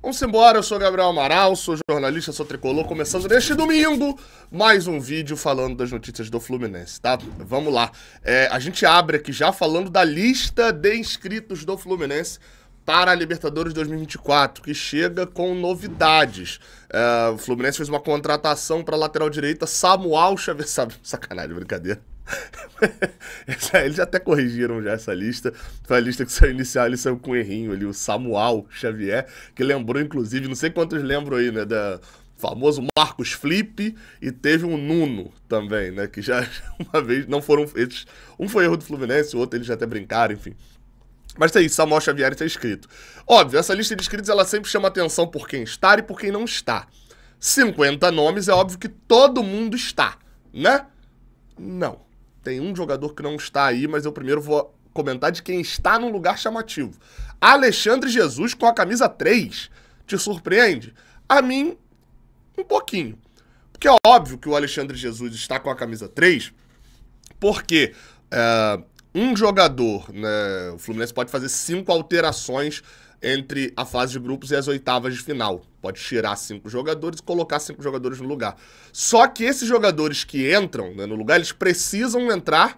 Vamos embora, eu sou Gabriel Amaral, sou jornalista, sou tricolor, começando neste domingo mais um vídeo falando das notícias do Fluminense, tá? Vamos lá. A gente abre aqui já falando da lista de inscritos do Fluminense para a Libertadores 2024, que chega com novidades. O Fluminense fez uma contratação para a lateral direita, Samuel Xavier. Sacanagem, brincadeira. Eles até corrigiram já essa lista. Foi a lista que saiu inicial, ele saiu com um errinho ali, o Samuel Xavier, que lembrou inclusive, não sei quantos lembram aí, né, da famoso Marcos Felipe, e teve um Nuno também, né, que já uma vez, não foram esses, um foi erro do Fluminense, o outro eles já até brincaram, enfim. Mas é isso, Samuel Xavier está inscrito. Óbvio, essa lista de inscritos ela sempre chama atenção por quem está e por quem não está. 50 nomes, é óbvio que todo mundo está, né? Não. Tem um jogador que não está aí, mas eu primeiro vou comentar de quem está num lugar chamativo. Alexandre Jesus com a camisa 3. Te surpreende? A mim, um pouquinho. Porque é óbvio que o Alexandre Jesus está com a camisa 3, porque um jogador, né, o Fluminense pode fazer 5 alterações entre a fase de grupos e as oitavas de final. Pode tirar 5 jogadores e colocar 5 jogadores no lugar. Só que esses jogadores que entram, né, no lugar, eles precisam entrar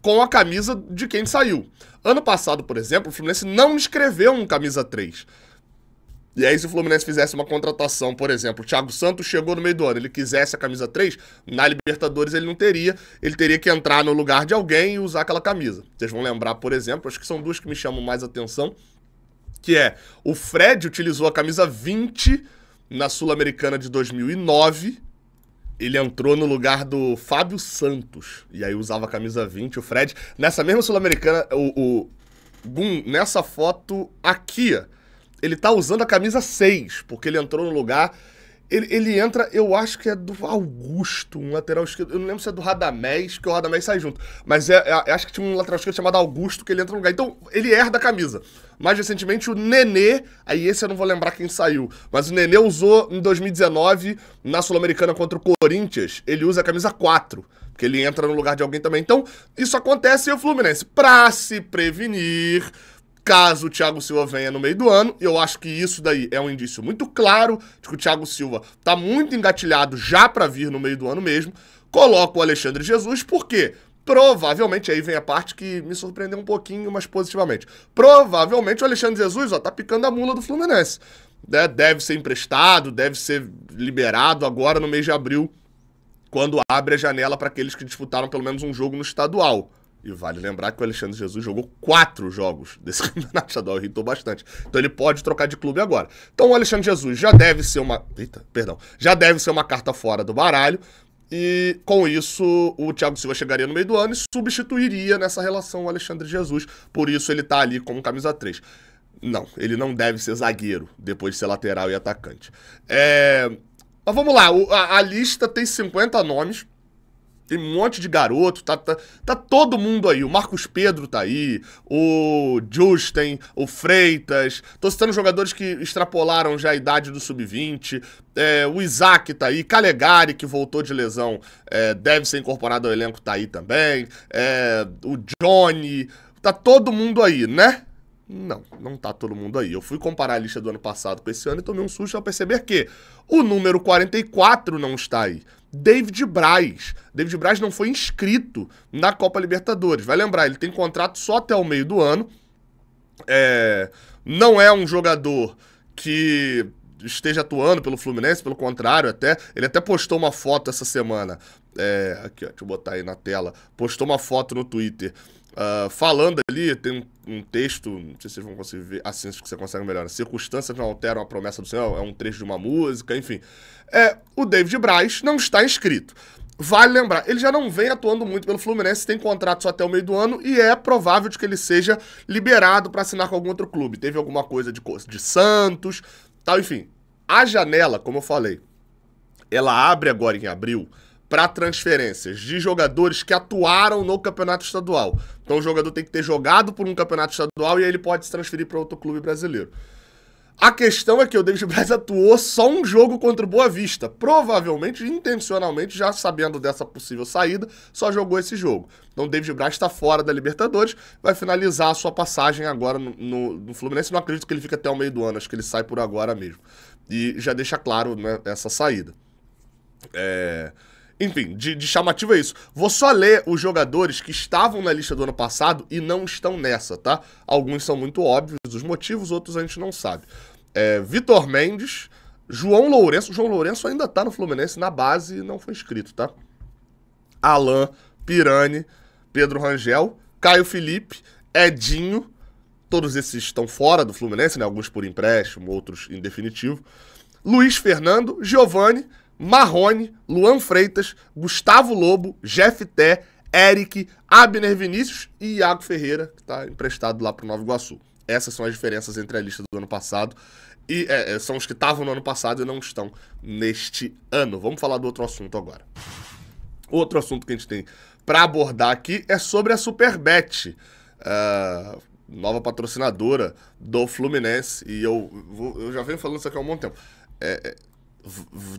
com a camisa de quem saiu. Ano passado, por exemplo, o Fluminense não inscreveu um camisa 3. E aí, se o Fluminense fizesse uma contratação, por exemplo, o Thiago Santos chegou no meio do ano, ele quisesse a camisa 3, na Libertadores ele não teria, ele teria que entrar no lugar de alguém e usar aquela camisa. Vocês vão lembrar, por exemplo, acho que são duas que me chamam mais atenção, que é, o Fred utilizou a camisa 20 na Sul-Americana de 2009, ele entrou no lugar do Fábio Santos, e aí usava a camisa 20, o Fred, nessa mesma Sul-Americana, o Gum, nessa foto aqui, ele tá usando a camisa 6, porque ele entrou no lugar, ele entra, eu acho que é do Augusto, um lateral esquerdo, eu não lembro se é do Radamés, que o Radamés sai junto, mas acho que tinha um lateral esquerdo chamado Augusto, que ele entra no lugar, então ele herda a camisa. Mais recentemente o Nenê, aí esse eu não vou lembrar quem saiu, mas o Nenê usou em 2019, na Sul-Americana contra o Corinthians, ele usa a camisa 4, porque ele entra no lugar de alguém também, então isso acontece e o Fluminense, pra se prevenir, caso o Thiago Silva venha no meio do ano, eu acho que isso daí é um indício muito claro de que o Thiago Silva tá muito engatilhado já pra vir no meio do ano mesmo, coloca o Alexandre Jesus, por quê? Provavelmente, aí vem a parte que me surpreendeu um pouquinho, mas positivamente. Provavelmente o Alexandre Jesus, ó, tá picando a mula do Fluminense. Né? Deve ser emprestado, deve ser liberado agora no mês de abril, quando abre a janela para aqueles que disputaram pelo menos um jogo no estadual. E vale lembrar que o Alexandre Jesus jogou 4 jogos desse campeonato estadual, irritou bastante. Então ele pode trocar de clube agora. Então o Alexandre Jesus já deve ser uma... já deve ser uma carta fora do baralho. E com isso o Thiago Silva chegaria no meio do ano e substituiria nessa relação o Alexandre Jesus. Por isso ele tá ali como camisa 3. Não, ele não deve ser zagueiro depois de ser lateral e atacante. Mas vamos lá, a lista tem 50 nomes. Tem um monte de garoto, tá todo mundo aí. O Marcos Pedro tá aí, o Justin, o Freitas. Tô citando jogadores que extrapolaram já a idade do sub-20. O Isaac tá aí, Calegari, que voltou de lesão, deve ser incorporado ao elenco, tá aí também. O Johnny, tá todo mundo aí, né? Não, não tá todo mundo aí. Eu fui comparar a lista do ano passado com esse ano e tomei um susto ao perceber que o número 44 não está aí. David Braz. David Braz não foi inscrito na Copa Libertadores. Vai lembrar, ele tem contrato só até o meio do ano. Não é um jogador que esteja atuando pelo Fluminense, pelo contrário, ele até postou uma foto essa semana. Aqui, ó, deixa eu botar aí na tela. Postou uma foto no Twitter. Falando ali, tem um texto, não sei se vocês vão conseguir ver, assim que você consegue melhor. As circunstâncias não alteram a promessa do Senhor, é um trecho de uma música, enfim. O David Braz não está inscrito. Vale lembrar, ele já não vem atuando muito pelo Fluminense, tem contrato só até o meio do ano e é provável de que ele seja liberado para assinar com algum outro clube. Teve alguma coisa de Santos, tal, enfim. A janela, como eu falei, ela abre agora em abril para transferências de jogadores que atuaram no campeonato estadual. Então o jogador tem que ter jogado por um campeonato estadual e aí ele pode se transferir para outro clube brasileiro. A questão é que o David Braz atuou só um jogo contra o Boa Vista. Provavelmente, intencionalmente, já sabendo dessa possível saída, só jogou esse jogo. Então o David Braz está fora da Libertadores, vai finalizar a sua passagem agora no Fluminense. Não acredito que ele fique até o meio do ano, acho que ele sai por agora mesmo. E já deixa claro, né, essa saída. Enfim, de chamativo é isso. Vou só ler os jogadores que estavam na lista do ano passado e não estão nessa, tá? Alguns são muito óbvios, os motivos, outros a gente não sabe. Vitor Mendes, João Lourenço. João Lourenço ainda tá no Fluminense na base e não foi inscrito, tá? Alan, Pirani, Pedro Rangel, Caio Felipe, Edinho. Todos esses estão fora do Fluminense, né? Alguns por empréstimo, outros em definitivo. Luiz Fernando, Giovani, Marrone, Luan Freitas, Gustavo Lobo, Jeff Té, Eric, Abner Vinícius e Iago Ferreira, que está emprestado lá para o Nova Iguaçu. Essas são as diferenças entre a lista do ano passado e são os que estavam no ano passado e não estão neste ano. Vamos falar do outro assunto agora. Outro assunto que a gente tem para abordar aqui é sobre a Superbet, nova patrocinadora do Fluminense, e eu já venho falando isso aqui há um bom tempo.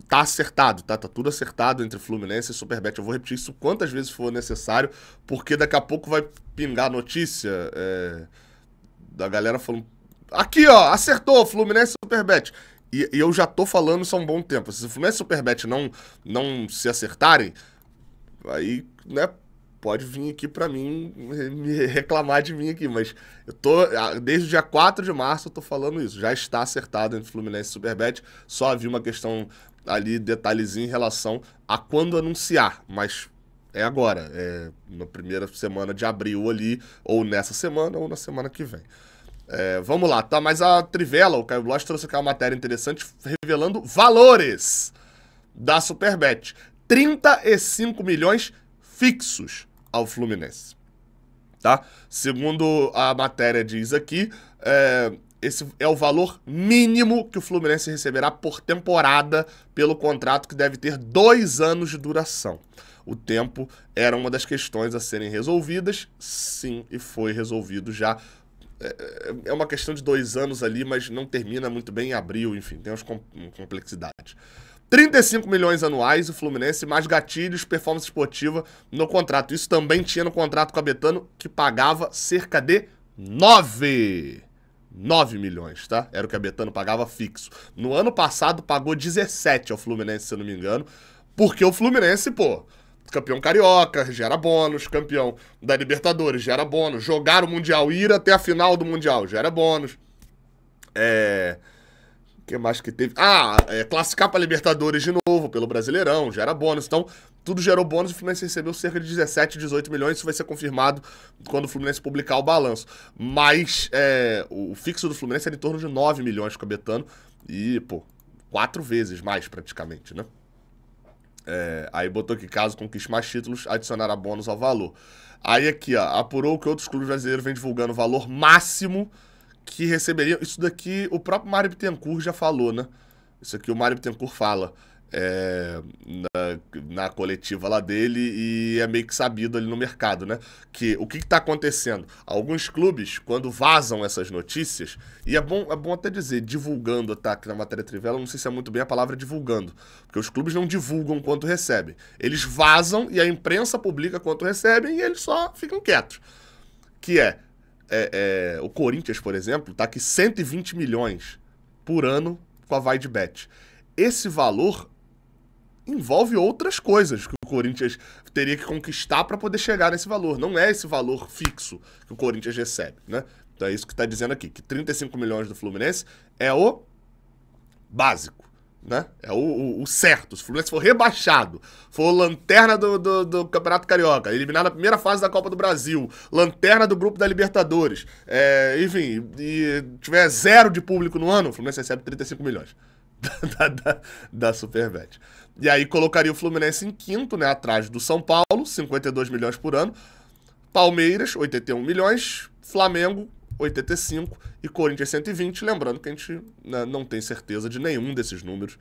Tá acertado, tá? Tá tudo acertado entre Fluminense e Superbet. Eu vou repetir isso quantas vezes for necessário, porque daqui a pouco vai pingar a notícia da galera falando: aqui, ó, acertou, Fluminense e Superbet. E eu já tô falando isso há um bom tempo. Se o Fluminense e Superbet não se acertarem, aí, né, pode vir aqui pra mim, me reclamar de mim aqui, mas eu tô, desde o dia 4 de março eu tô falando isso, já está acertado entre Fluminense e Superbet, só havia uma questão ali, detalhezinho em relação a quando anunciar, mas é agora, na primeira semana de abril ali, ou nessa semana, ou na semana que vem. Vamos lá, tá? Mas a Trivela, o Caio Bloch trouxe aqui uma matéria interessante revelando valores da Superbet. 35 milhões fixos ao Fluminense, tá? Segundo a matéria diz aqui, esse é o valor mínimo que o Fluminense receberá por temporada pelo contrato, que deve ter 2 anos de duração. O tempo era uma das questões a serem resolvidas, sim, e foi resolvido já. É uma questão de 2 anos ali, mas não termina muito bem em abril, enfim, tem umas complexidades. 35 milhões anuais, o Fluminense, mais gatilhos, performance esportiva no contrato. Isso também tinha no contrato com a Betano, que pagava cerca de 9 milhões, tá? Era o que a Betano pagava fixo. No ano passado, pagou 17 ao Fluminense, se eu não me engano, porque o Fluminense, pô, campeão carioca, gera bônus, campeão da Libertadores, gera bônus, jogar o Mundial, ir até a final do Mundial, gera bônus. O que mais que teve? Classificar para Libertadores de novo pelo Brasileirão, gera bônus. Então, tudo gerou bônus e o Fluminense recebeu cerca de 17, 18 milhões. Isso vai ser confirmado quando o Fluminense publicar o balanço. Mas o fixo do Fluminense era em torno de 9 milhões com a Betano. E, pô, 4 vezes mais praticamente, né? Aí botou que caso conquiste mais títulos, adicionará bônus ao valor. Aí aqui, ó, apurou que outros clubes brasileiros vêm divulgando o valor máximo que receberiam. Isso daqui o próprio Mário Bittencourt já falou, né? Isso aqui o Mário Bittencourt fala na coletiva lá dele, e é meio que sabido ali no mercado, né? Que o que tá acontecendo? Alguns clubes, quando vazam essas notícias, e é bom até dizer, divulgando, tá? Aqui na matéria Trivela, não sei se é muito bem a palavra divulgando, porque os clubes não divulgam quanto recebem. Eles vazam e a imprensa publica quanto recebem e eles só ficam quietos. Que o Corinthians, por exemplo, tá aqui 120 milhões por ano com a VaidBet. Esse valor envolve outras coisas que o Corinthians teria que conquistar para poder chegar nesse valor. Não é esse valor fixo que o Corinthians recebe, né? Então é isso que está dizendo aqui, que 35 milhões do Fluminense é o básico, né? É o certo. Se o Fluminense for rebaixado, for lanterna do Campeonato Carioca, eliminado na primeira fase da Copa do Brasil, lanterna do grupo da Libertadores, enfim, e tiver 0 de público no ano, o Fluminense recebe 35 milhões da Superbet. E aí colocaria o Fluminense em quinto, né, atrás do São Paulo, 52 milhões por ano, Palmeiras, 81 milhões, Flamengo, 85 e Corinthians 120, lembrando que a gente, né, não tem certeza de nenhum desses números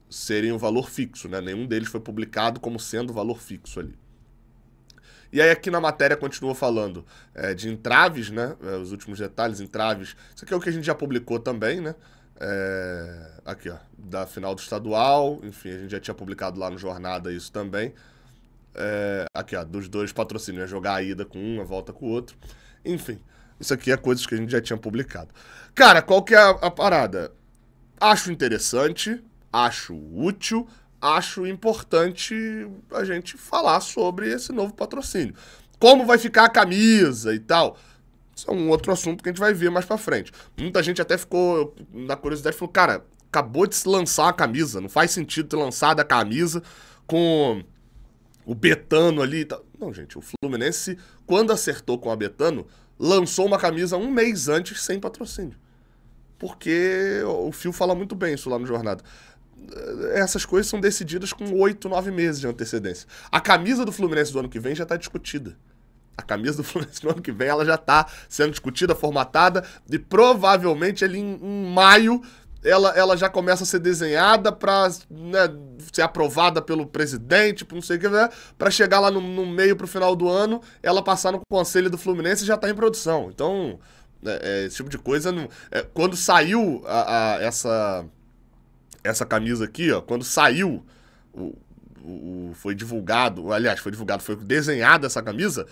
serem o valor fixo, né? Nenhum deles foi publicado como sendo o valor fixo ali. E aí aqui na matéria continua falando de entraves, né? Os últimos detalhes, entraves. Isso aqui é o que a gente já publicou também, né? Aqui, ó, da final do estadual. Enfim, a gente já tinha publicado lá no Jornada isso também. Aqui, ó, dos dois patrocínios, né? Jogar a ida com um, a volta com o outro. Enfim, isso aqui é coisas que a gente já tinha publicado. Cara, qual que é a parada? Acho interessante, acho útil, acho importante a gente falar sobre esse novo patrocínio. Como vai ficar a camisa e tal. Isso é um outro assunto que a gente vai ver mais pra frente. Muita gente até ficou na curiosidade e falou, cara, acabou de se lançar a camisa, não faz sentido ter lançado a camisa com o Betano ali e tal. Não, gente, o Fluminense, quando acertou com a Betano, lançou uma camisa um mês antes sem patrocínio. Porque o Fio fala muito bem isso lá no Jornada. Essas coisas são decididas com 8, 9 meses de antecedência. A camisa do Fluminense do ano que vem já tá discutida. A camisa do Fluminense do ano que vem ela já tá sendo discutida, formatada, e provavelmente ali em maio ela já começa a ser desenhada para, né, ser aprovada pelo presidente, não sei o que, para chegar lá no meio pro final do ano, ela passar no conselho do Fluminense e já tá em produção. Então, esse tipo de coisa, quando saiu essa camisa aqui, ó, quando saiu, foi divulgado, aliás, foi desenhada essa camisa,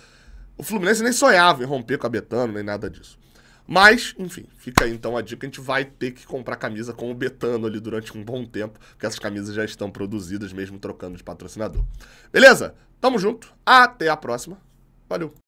o Fluminense nem sonhava em romper com a Betano, nem nada disso. Mas, enfim, fica aí então a dica, a gente vai ter que comprar camisa com o Betano ali durante um bom tempo, porque essas camisas já estão produzidas, mesmo trocando de patrocinador. Beleza? Tamo junto, até a próxima, valeu!